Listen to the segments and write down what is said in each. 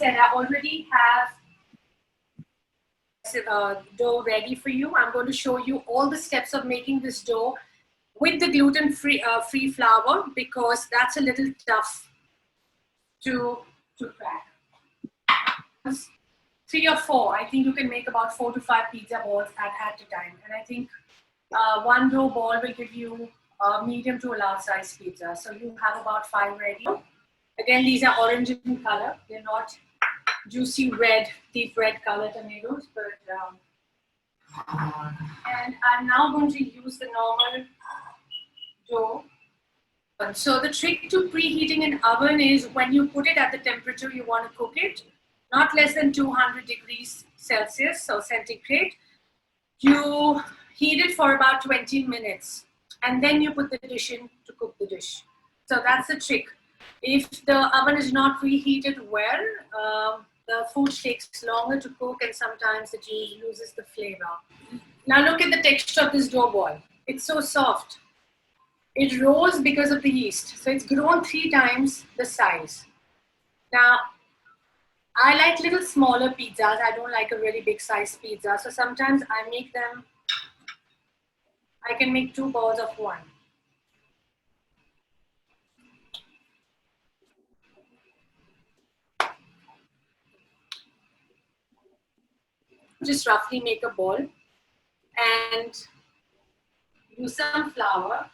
said, I already have dough ready for you. I'm going to show you all the steps of making this dough with the gluten-free free flour, because that's a little tough to crack. 3 or 4, I think you can make about 4 to 5 pizza balls at a time. And I think one dough ball will give you a medium to a large size pizza. So you have about 5 ready. Again, these are orange in color. They're not juicy red, deep red color tomatoes, but and I'm now going to use the normal dough. So the trick to preheating an oven is when you put it at the temperature you want to cook it, not less than 200 degrees Celsius, so centigrade. You heat it for about 20 minutes and then you put the dish in to cook the dish. So that's the trick. If the oven is not preheated well, the food takes longer to cook and sometimes it loses the flavor. Now look at the texture of this dough ball. It's so soft. It rose because of the yeast. So it's grown 3 times the size. Now, I like little smaller pizzas. I don't like a really big size pizza. So sometimes I make them, I can make 2 balls of one. Just roughly make a ball and use some flour.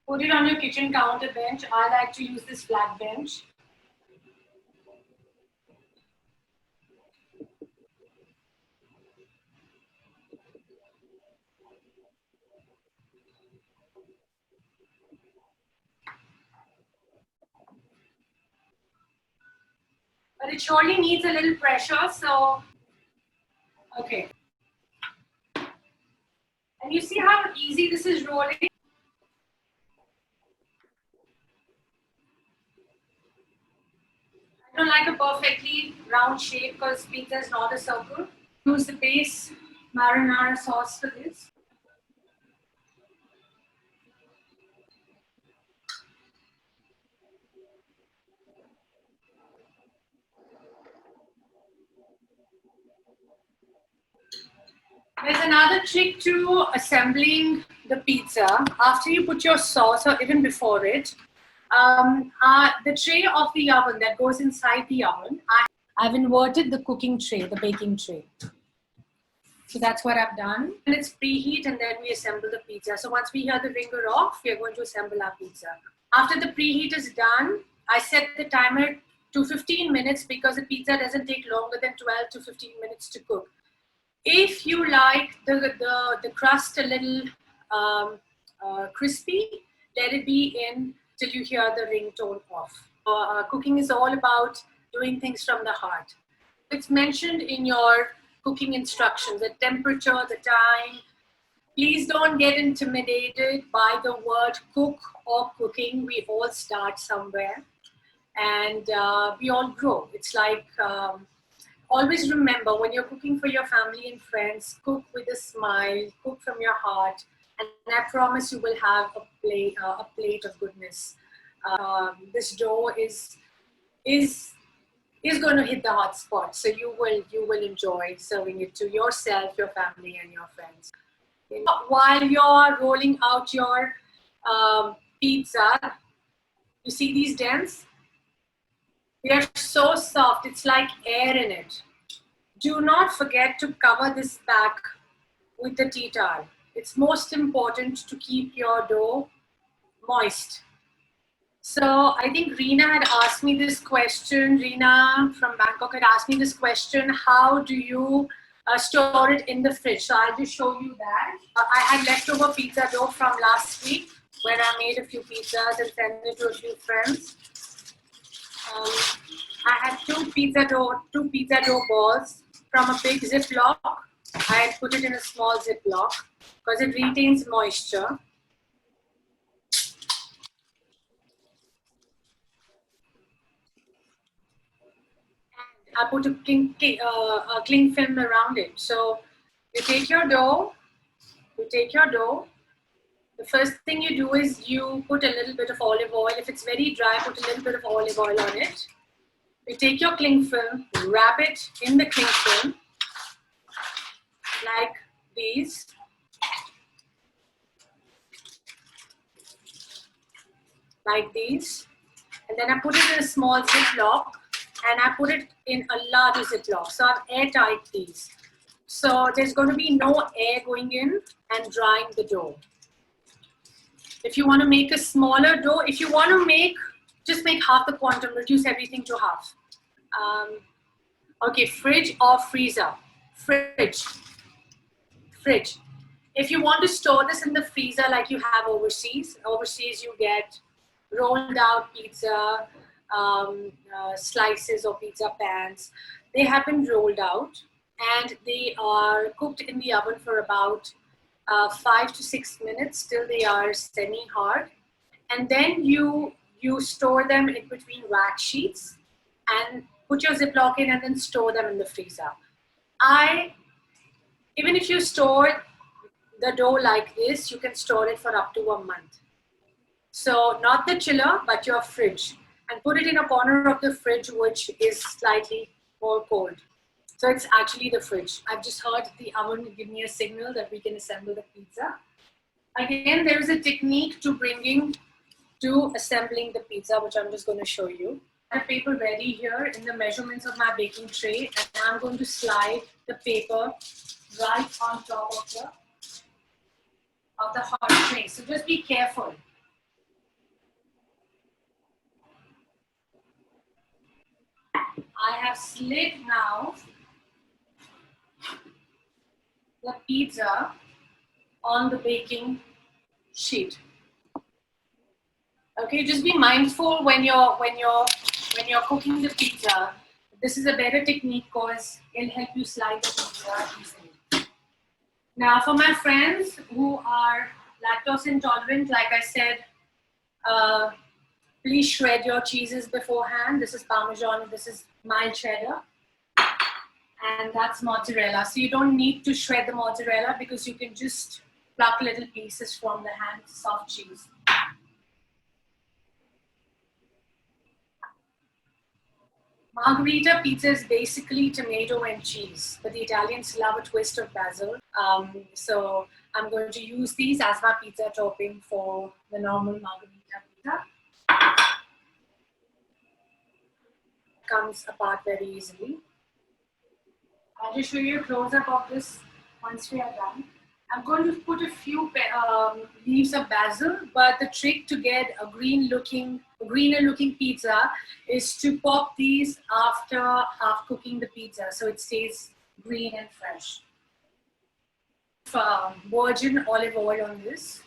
Put it on your kitchen counter bench. I like to use this flat bench. But it surely needs a little pressure, so, okay. And you see how easy this is rolling? I don't like a perfectly round shape because pizza is not a circle. Use the base marinara sauce for this. There's another trick to assembling the pizza. After you put your sauce, or even before it, the tray of the oven that goes inside the oven, I've inverted the cooking tray, the baking tray. So that's what I've done. And it's preheat and then we assemble the pizza. So once we hear the ringer off, we are going to assemble our pizza. After the preheat is done, I set the timer to 15 minutes because the pizza doesn't take longer than 12 to 15 minutes to cook. If you like the crust a little crispy, let it be in till you hear the ringtone off. Cooking is all about doing things from the heart. It's mentioned in your cooking instructions, the temperature, the time. Please don't get intimidated by the word cook or cooking. We all start somewhere and we all grow. It's like, always remember when you're cooking for your family and friends, cook with a smile, cook from your heart, and I promise you will have a plate of goodness. This dough is going to hit the hot spot, so you will enjoy serving it to yourself, your family, and your friends. While you're rolling out your pizza, you see these dents? They are so soft, it's like air in it. Do not forget to cover this back with the tea towel. It's most important to keep your dough moist. So I think Reena had asked me this question. Reena from Bangkok had asked me this question, how do you store it in the fridge? So I'll just show you that. I had leftover pizza dough from last week where I made a few pizzas and sent it to a few friends. I had two pizza dough balls from a big Ziploc. I had put it in a small Ziploc because it retains moisture. And I put a cling film around it. So you take your dough. The first thing you do is you put a little bit of olive oil. If it's very dry, put a little bit of olive oil on it. You take your cling film, wrap it in the cling film like these. Like these. And then I put it in a small Ziploc and I put it in a larger Ziploc. So I've airtight these. So there's going to be no air going in and drying the dough. If you want to make a smaller dough, if you want to make, just make half the quantum, reduce everything to half. Okay, fridge or freezer? Fridge. Fridge. If you want to store this in the freezer like you have overseas you get rolled out pizza slices or pizza pans. They have been rolled out and they are cooked in the oven for about 5 to 6 minutes till they are semi-hard. And then you store them in between wax sheets and put your Ziploc in and then store them in the freezer. Even if you store the dough like this, you can store it for up to a month. So not the chiller, but your fridge. And put it in a corner of the fridge which is slightly more cold. So it's actually the fridge. I've just heard the oven give me a signal that we can assemble the pizza. Again, there is a technique to assembling the pizza, which I'm just going to show you. I have paper ready here in the measurements of my baking tray, and I'm going to slide the paper right on top of the hot tray. So just be careful. I have slid now the pizza on the baking sheet. Okay, just be mindful when you're cooking the pizza. This is a better technique because it'll help you slide the pizza easily. Now, for my friends who are lactose intolerant, like I said, please shred your cheeses beforehand. This is Parmesan, this is mild cheddar, and that's mozzarella. So you don't need to shred the mozzarella because you can just pluck little pieces from the hand, soft cheese. Margarita pizza is basically tomato and cheese, but the Italians love a twist of basil. So I'm going to use these as my pizza topping for the normal Margarita pizza. Comes apart very easily. I'll just show you a close-up of this once we are done. I'm going to put a few leaves of basil, but the trick to get a greener looking pizza is to pop these after half cooking the pizza so it stays green and fresh. Virgin olive oil on this.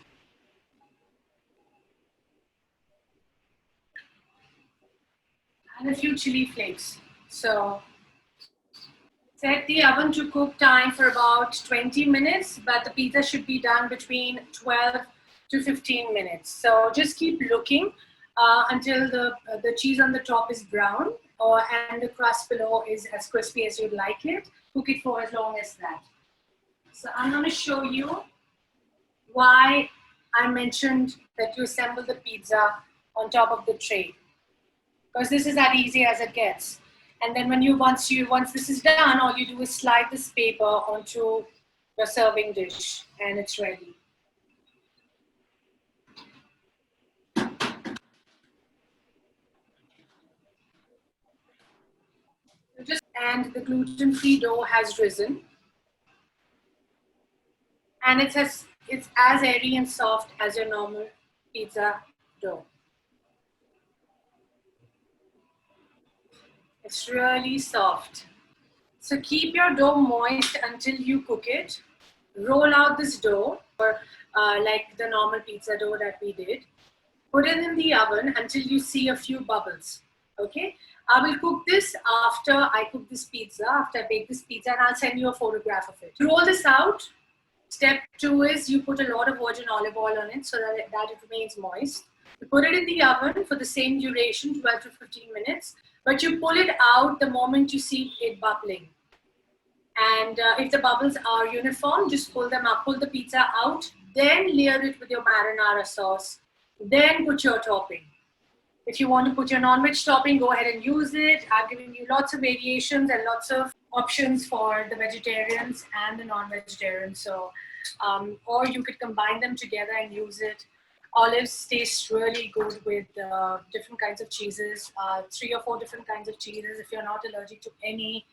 And a few chili flakes. So set the oven to cook time for about 20 minutes, but the pizza should be done between 12 to 15 minutes. So just keep looking until the cheese on the top is brown and the crust below is as crispy as you'd like it. Cook it for as long as that. So I'm going to show you why I mentioned that you assemble the pizza on top of the tray. Because this is as easy as it gets. And then once this is done, all you do is slide this paper onto your serving dish and it's ready. And the gluten-free dough has risen. And it's as airy and soft as your normal pizza dough. It's really soft. So keep your dough moist until you cook it. Roll out this dough, or like the normal pizza dough that we did. Put it in the oven until you see a few bubbles. Okay? I will cook this after I cook this pizza, after I bake this pizza, and I'll send you a photograph of it. Roll this out. Step 2 is you put a lot of virgin olive oil on it so that it remains moist. You put it in the oven for the same duration, 12 to 15 minutes. But you pull it out the moment you see it bubbling. And if the bubbles are uniform, just pull them up, pull the pizza out, then layer it with your marinara sauce, then put your topping. If you want to put your non-veg topping, go ahead and use it. I've given you lots of variations and lots of options for the vegetarians and the non-vegetarians. So, or you could combine them together and use it. Olives taste really good with different kinds of cheeses, 3 or 4 different kinds of cheeses. If you're not allergic to any,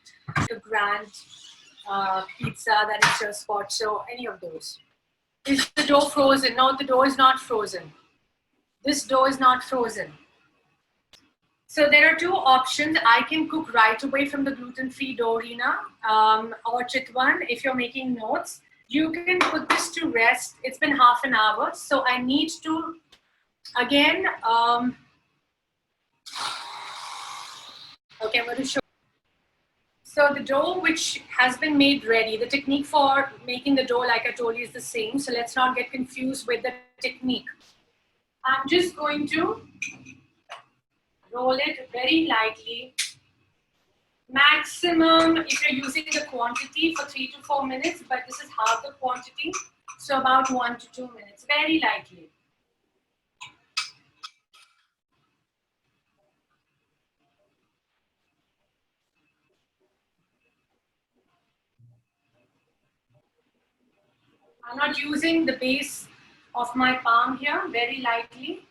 the grand pizza that is your spot. So any of those. Is the dough frozen? No, the dough is not frozen. This dough is not frozen. So there are 2 options. I can cook right away from the gluten-free dough, Reena, or Chitwan, if you're making notes. You can put this to rest. It's been half an hour. So I need to, again, okay, I'm going to show. So the dough which has been made ready, the technique for making the dough, like I told you, is the same. So let's not get confused with the technique. I'm just going to roll it very lightly. Maximum, if you're using the quantity, for 3 to 4 minutes, but this is half the quantity, so about 1 to 2 minutes, very lightly. I'm not using the base of my palm here, very lightly.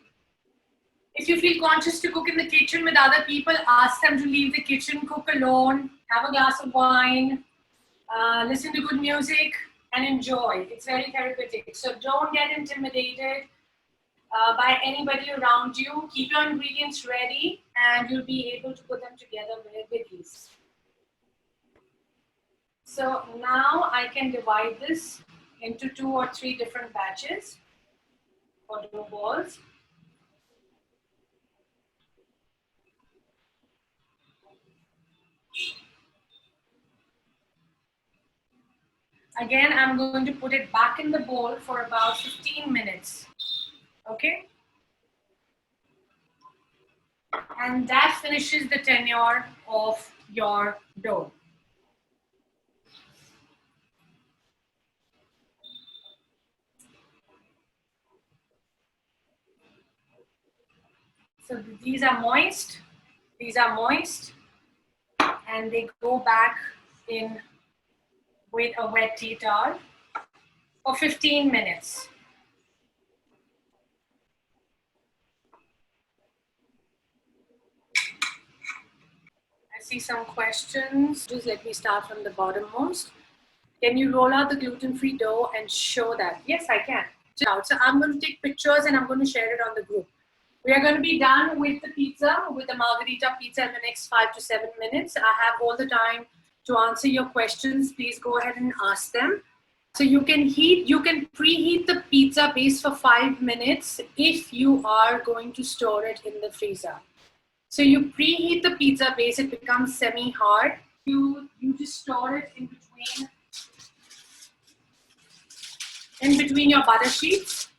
If you feel conscious to cook in the kitchen with other people, ask them to leave the kitchen, cook alone, have a glass of wine, listen to good music, and enjoy. It's very therapeutic. So don't get intimidated by anybody around you. Keep your ingredients ready, and you'll be able to put them together with ease. So now I can divide this into 2 or 3 different batches or dough balls. Again, I'm going to put it back in the bowl for about 15 minutes. Okay? And that finishes the tenure of your dough. So these are moist, and they go back in with a wet tea towel for 15 minutes. I see some questions. Just let me start from the bottommost. Can you roll out the gluten-free dough and show that? Yes, I can. So I'm going to take pictures and I'm going to share it on the group. We are going to be done with the pizza, with the Margarita pizza in the next 5 to 7 minutes. I have all the time to answer your questions. Please go ahead and ask them. So you can preheat the pizza base for 5 minutes if you are going to store it in the freezer. So you preheat the pizza base, it becomes semi-hard. You just store it in between your butter sheets.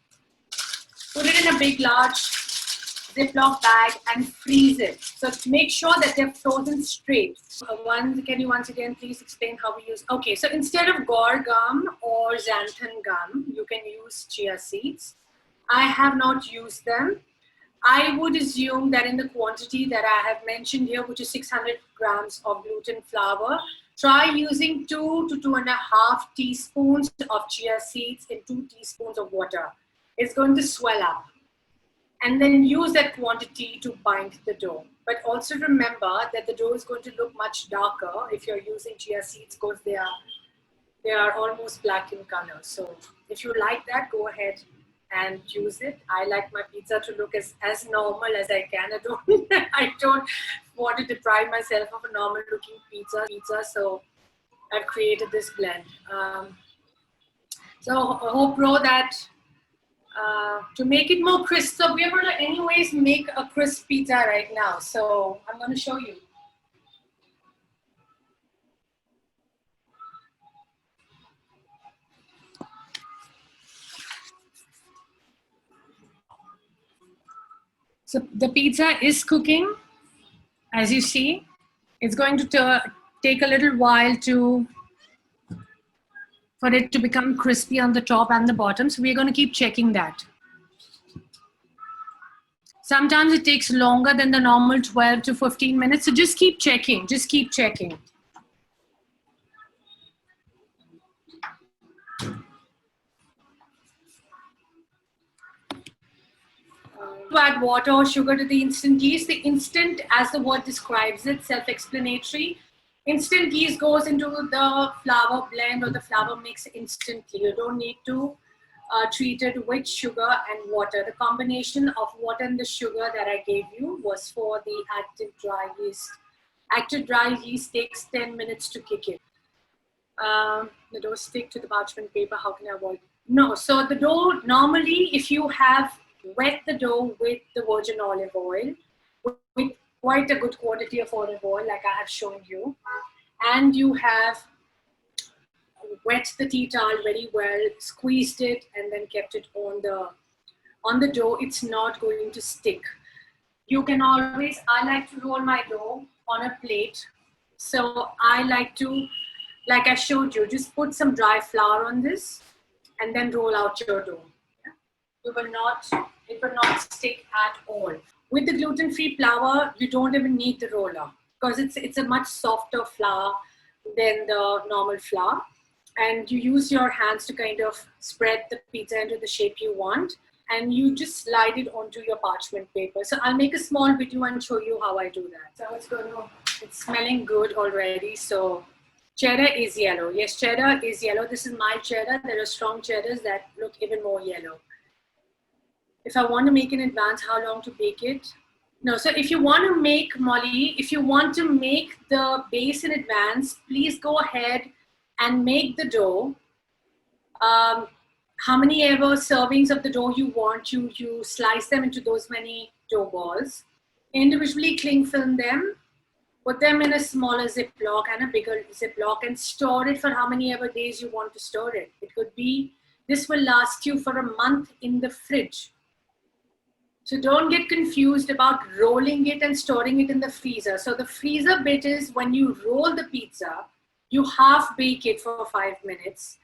Put it in a big, large Ziploc bag and freeze it. So make sure that they're frozen straight. Can you once again please explain how we use? Okay, so instead of guar gum or xanthan gum, you can use chia seeds. I have not used them. I would assume that in the quantity that I have mentioned here, which is 600 grams of gluten flour, try using 2 to 2.5 teaspoons of chia seeds in 2 teaspoons of water. It's going to swell up. And then use that quantity to bind the dough. But also remember that the dough is going to look much darker if you're using chia seeds because they are almost black in color. So if you like that, go ahead and use it. I like my pizza to look as normal as I can. I don't want to deprive myself of a normal looking pizza. So I've created this blend. So I hope, Ro, that to make it more crisp, so we're going to anyways make a crisp pizza right now. So I'm going to show you. So the pizza is cooking, as you see. It's going to take a little while for it to become crispy on the top and the bottom. So we're going to keep checking that. Sometimes it takes longer than the normal 12 to 15 minutes. So just keep checking. Just keep checking. To add water or sugar to the instant yeast. The instant, as the word describes it, self-explanatory. Instant yeast goes into the flour blend or the flour mix instantly. You don't need to treat it with sugar and water. The combination of water and the sugar that I gave you was for the active dry yeast. Active dry yeast takes 10 minutes to kick it. The dough stick to the parchment paper. How can I avoid? No, so the dough, normally if you have wet the dough with the virgin olive oil, with quite a good quantity of olive oil, like I have shown you, and you have wet the tea towel very well, squeezed it, and then kept it on the dough, it's not going to stick. You can always, I like to roll my dough on a plate. So I like to, like I showed you, just put some dry flour on this and then roll out your dough. It will not stick at all. With the gluten-free flour, you don't even need the roller because it's a much softer flour than the normal flour. And you use your hands to kind of spread the pizza into the shape you want. And you just slide it onto your parchment paper. So I'll make a small video and show you how I do that. So it's smelling good already. So cheddar is yellow. Yes, cheddar is yellow. This is mild cheddar. There are strong cheddars that look even more yellow. If I want to make in advance, how long to bake it? No, so if you want to make, Molly, if you want to make the base in advance, please go ahead and make the dough. How many ever servings of the dough you want, you slice them into those many dough balls. Individually cling film them, put them in a smaller Ziploc and a bigger Ziploc and store it for how many ever days you want to store it. It could be, this will last you for a month in the fridge. So don't get confused about rolling it and storing it in the freezer. So the freezer bit is when you roll the pizza, you half bake it for 5 minutes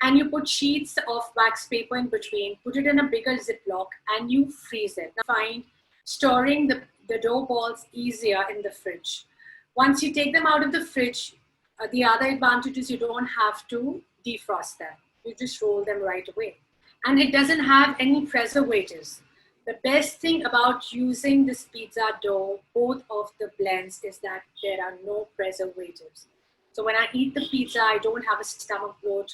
and you put sheets of wax paper in between, put it in a bigger Ziploc and you freeze it. Now find storing the dough balls easier in the fridge. Once you take them out of the fridge, the other advantage is you don't have to defrost them. You just roll them right away. And it doesn't have any preservatives. The best thing about using this pizza dough, both of the blends, is that there are no preservatives. So when I eat the pizza, I don't have a stomach bloat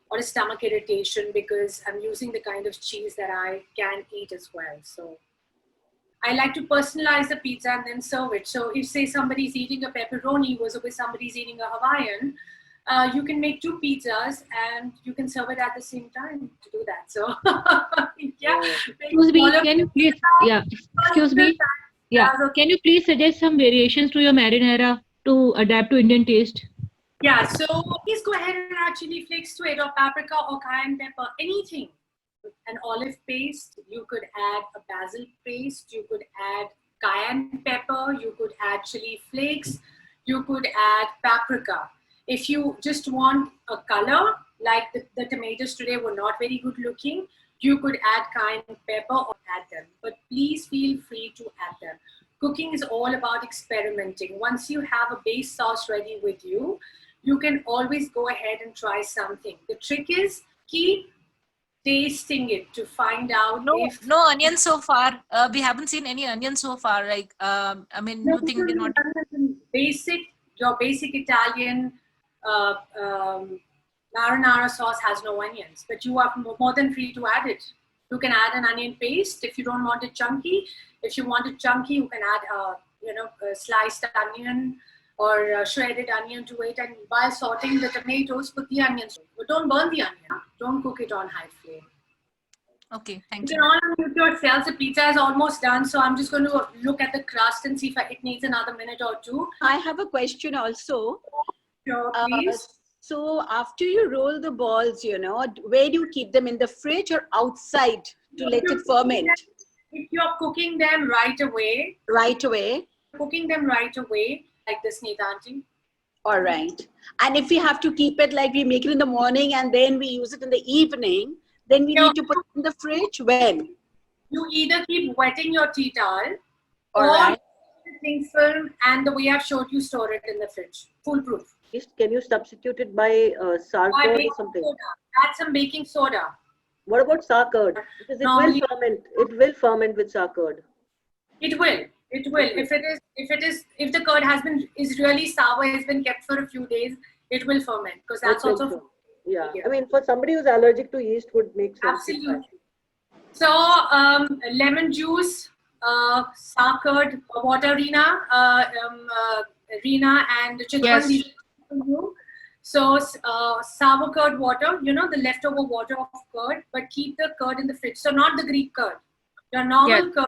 or a stomach irritation because I'm using the kind of cheese that I can eat as well. So I like to personalize the pizza and then serve it. So if say somebody's eating a pepperoni versus somebody's eating a Hawaiian, you can make 2 pizzas and you can serve it at the same time to do that. So yeah. Excuse me, can you please, excuse me. Yeah, can you please suggest some variations to your marinara to adapt to Indian taste? Yeah, so please go ahead and add chili flakes to it, or paprika or cayenne pepper, anything. An olive paste, you could add a basil paste, you could add cayenne pepper, you could add chili flakes, you could add paprika. If you just want a color, like the tomatoes today were not very good looking, you could add cayenne pepper or add them. But please feel free to add them. Cooking is all about experimenting. Once you have a base sauce ready with you, you can always go ahead and try something. The trick is keep tasting it to find out if... No onions so far. We haven't seen any onions so far. Like, I mean, No, you think they're not... Your basic Italian marinara sauce has no onions, but you are more than free to add it. You can add an onion paste if you don't want it chunky. If you want it chunky, you can add a sliced onion or shredded onion to it. And while sauteing the tomatoes, put the onions. But don't burn the onion. Don't cook it on high flame. Okay, thank you. You can all unmute yourselves. The pizza is almost done, so I'm just going to look at the crust and see if it needs another minute or 2. I have a question also. Sure, please. So after you roll the balls, where do you keep them, in the fridge or outside to let it ferment? If you're cooking them right away. Right away. Cooking them right away, like this, Neetanti. All right. And if we have to keep it, like we make it in the morning and then we use it in the evening, then we need to put it in the fridge when? You either keep wetting your tea towel All or right. cling film, and the way I've showed you, store it in the fridge. Foolproof. Can you substitute it by sour By curd baking or something? soda. Add some baking soda. What about sour curd? Because it Normally- will ferment. It will ferment with sour curd. It will. It will. If the curd is really sour, has been kept for a few days, it will ferment because that's I think also so. Yeah. I mean, for somebody who's allergic to yeast, would make sense. absolutely. So lemon juice, sour curd, water, Reena and Chitwan. Yes. These are for you. So sour curd water, the leftover water of curd, but keep the curd in the fridge. So not the Greek curd, your normal curd,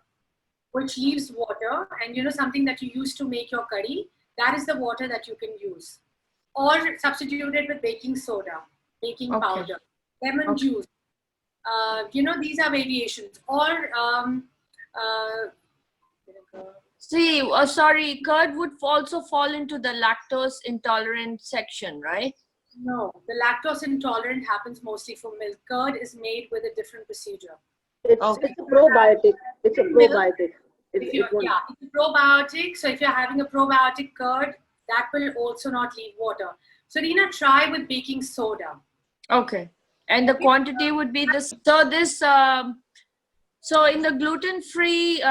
which leaves water, and something that you use to make your curry. That is the water that you can use, or substitute it with baking soda, baking powder, lemon juice. These are variations. Or See, sorry, curd would also fall into the lactose intolerant section, right? no, the lactose intolerant happens mostly for milk. Curd is made with a different procedure. It's a probiotic. It's a probiotic. It won't. Yeah, it's a probiotic. So if you're having a probiotic curd, that will also not leave water. So Reena, try with baking soda. Okay. And the quantity would be this. So in the gluten-free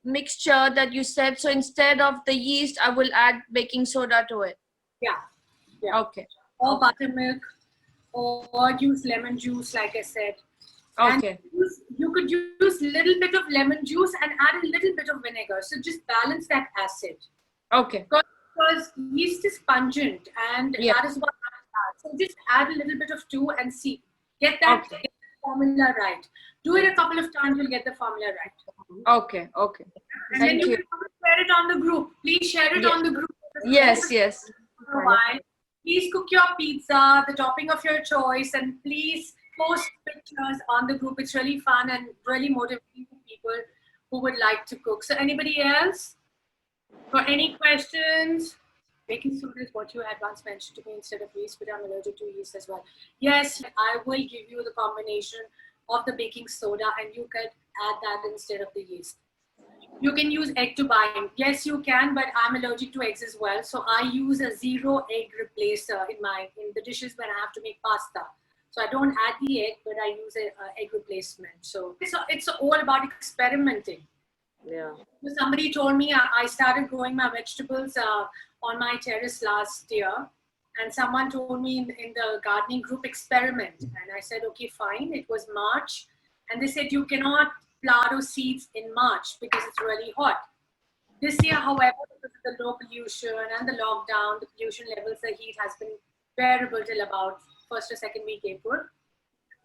mixture that you said, so instead of the yeast, I will add baking soda to it. Yeah. Okay. Or buttermilk, or use lemon juice, like I said. Okay. And you could use a little bit of lemon juice and add a little bit of vinegar. So just balance that acid. Okay. Because yeast is pungent, and that is what happens. So just add a little bit of two and see. Get that formula right. Do it a couple of times, you'll get the formula right. Okay. Okay. And Thank then you. can share it on the group. Please share it on the group. Yes. For a while. Please cook your pizza, the topping of your choice, and please post pictures on the group. It's really fun and really motivating for people who would like to cook. So anybody else? For any questions? Baking soda is what you had once mentioned to me instead of yeast, but I'm allergic to yeast as well. Yes, I will give you the combination of the baking soda, and you can add that instead of the yeast. You can use egg to bind. Yes, you can, but I'm allergic to eggs as well. So I use a 0 egg replacer in the dishes when I have to make pasta. So I don't add the egg, but I use an egg replacement. So it's all about experimenting. Yeah. Somebody told me I started growing my vegetables on my terrace last year. And someone told me in the gardening group, experiment. And I said, okay, fine. It was March. And they said, you cannot plant seeds in March because it's really hot. This year, however, because of the low pollution and the lockdown, the pollution levels, the heat has been bearable till about first or second week April.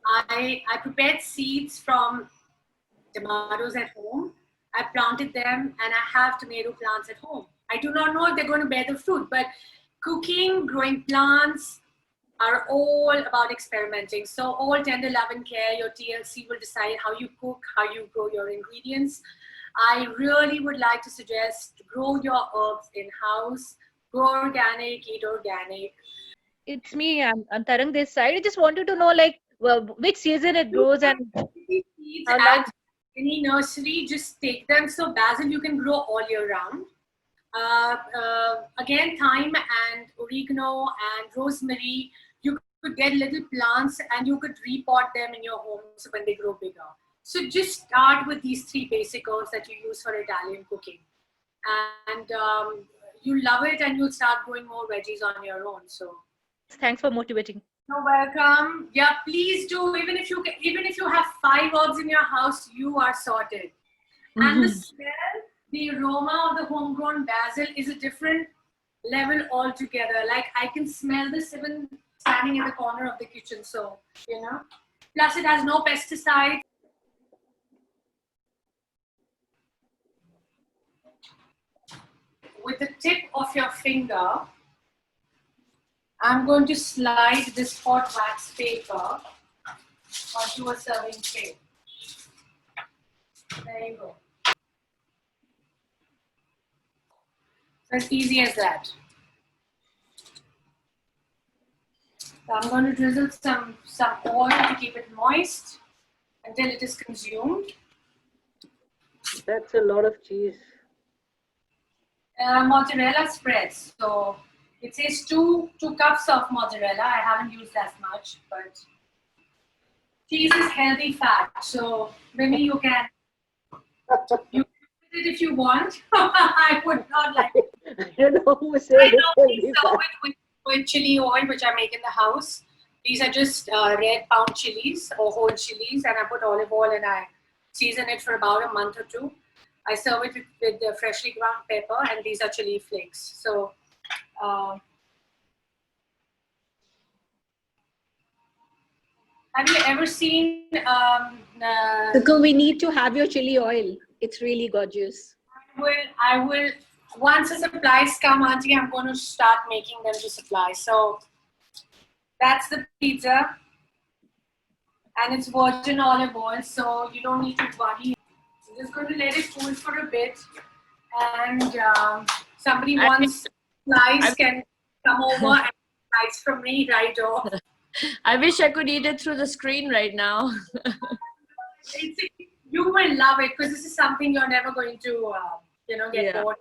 I prepared seeds from tomatoes at home. I planted them, and I have tomato plants at home. I do not know if they're going to bear the fruit, but cooking, growing plants are all about experimenting. So all tender love and care, your TLC will decide how you cook, how you grow your ingredients. I really would like to suggest grow your herbs in-house, grow organic, eat organic. It's me. I'm Tarang this side. I just wanted to know, which season it grows and Seeds how long. at any nursery, just take them. So basil you can grow all year round. Again, thyme and oregano and rosemary, you could get little plants and you could repot them in your homes when they grow bigger. So just start with these 3 basic herbs that you use for Italian cooking, and you love it, and you'll start growing more veggies on your own. So Thanks for motivating. you're welcome. Yeah, please do. Even if you have 5 herbs in your house, you are sorted. And the smell, the aroma of the homegrown basil is a different level altogether. Like I can smell this even standing in the corner of the kitchen. So, plus it has no pesticides. With the tip of your finger, I'm going to slide this hot wax paper onto a serving tray. There you go. So as easy as that. So I'm going to drizzle some oil to keep it moist until it is consumed. That's a lot of cheese. Mozzarella spreads. So it says two cups of mozzarella. I haven't used as much, but cheese is healthy fat. So maybe you can use it if you want. I would not like. I don't know who said I it's normally healthy serve fat. it with chili oil, which I make in the house. These are just red pound chilies or whole chilies, and I put olive oil and I season it for about a month or two. I serve it with the freshly ground pepper, and these are chili flakes. So, have you ever seen? Because we need to have your chili oil. It's really gorgeous. I will. Once the supplies come, Auntie, I'm going to start making them to supply. So that's the pizza, and it's virgin olive oil, so you don't need to worry. I'm just going to let it cool for a bit, and somebody wants slice can come over and slice from me right off. I wish I could eat it through the screen right now. You will love it because this is something you're never going to, get Yeah. bored.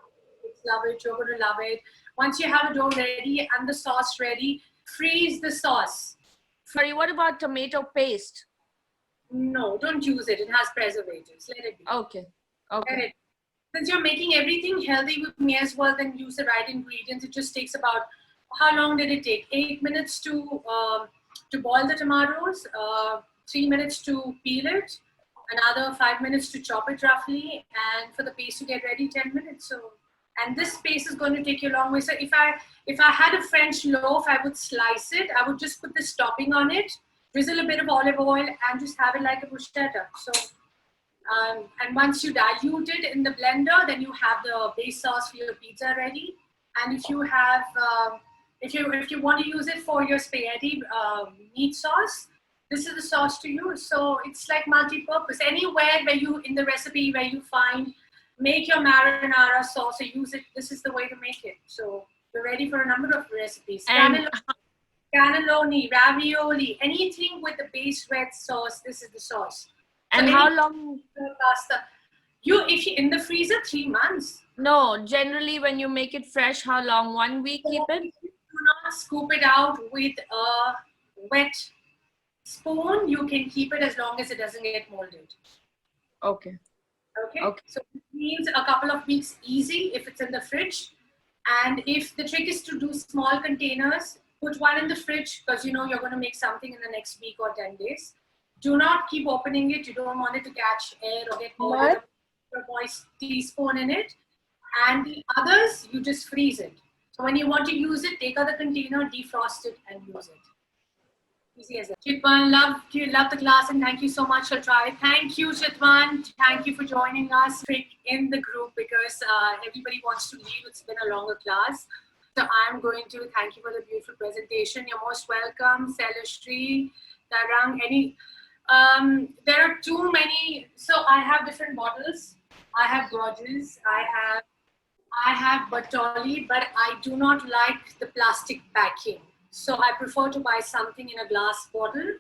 Love it. You're going to love it. Once you have the dough ready and the sauce ready, freeze the sauce. Sorry, what about tomato paste? No, don't use it. It has preservatives. Let it be. Okay. Let Okay. it. Since you're making everything healthy with me as well, then use the right ingredients. It just takes about, how long did it take? 8 minutes to boil the tomatoes, 3 minutes to peel it, another 5 minutes to chop it roughly, and for the paste to get ready, 10 minutes. So, and this paste is going to take you a long way. So if I had a French loaf, I would slice it. I would just put this topping on it, drizzle a bit of olive oil, and just have it like a bruschetta. So, and once you dilute it in the blender, then you have the base sauce for your pizza ready. And if you have, if you want to use it for your spaghetti meat sauce, this is the sauce to use. So it's like multi-purpose. Anywhere where you, in the recipe where you find, make your marinara sauce or use it, this is the way to make it. So we're ready for a number of recipes. And Cannelloni, ravioli, anything with the base red sauce, this is the sauce. and So how any long? pasta. If you in the freezer, 3 months. No, generally when you make it fresh, how long? 1 week keep it? Do not scoop it out with a wet spoon. You can keep it as long as it doesn't get molded. Okay. Okay. Okay. So it means a couple of weeks easy if it's in the fridge. And if the trick is to do small containers, put one in the fridge because you know you're going to make something in the next week or 10 days. Do not keep opening it. You don't want it to catch air or get molded. Put a moist teaspoon in it. And the others, you just freeze it. So when you want to use it, take out the container, defrost it, and use it. Easy as that. Chitwan, love the class and thank you so much for trying. Thank you, Chitwan. Thank you for joining us in the group because everybody wants to leave. It's been a longer class. So I'm going to thank you for the beautiful presentation. You're most welcome. Celestri, Tarang, there are too many. So I have different bottles. I have Gorgeous. I have Bartoli, but I do not like the plastic backing. So I prefer to buy something in a glass bottle.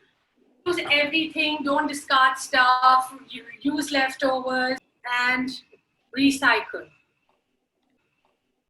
Use everything, don't discard stuff, use leftovers and recycle.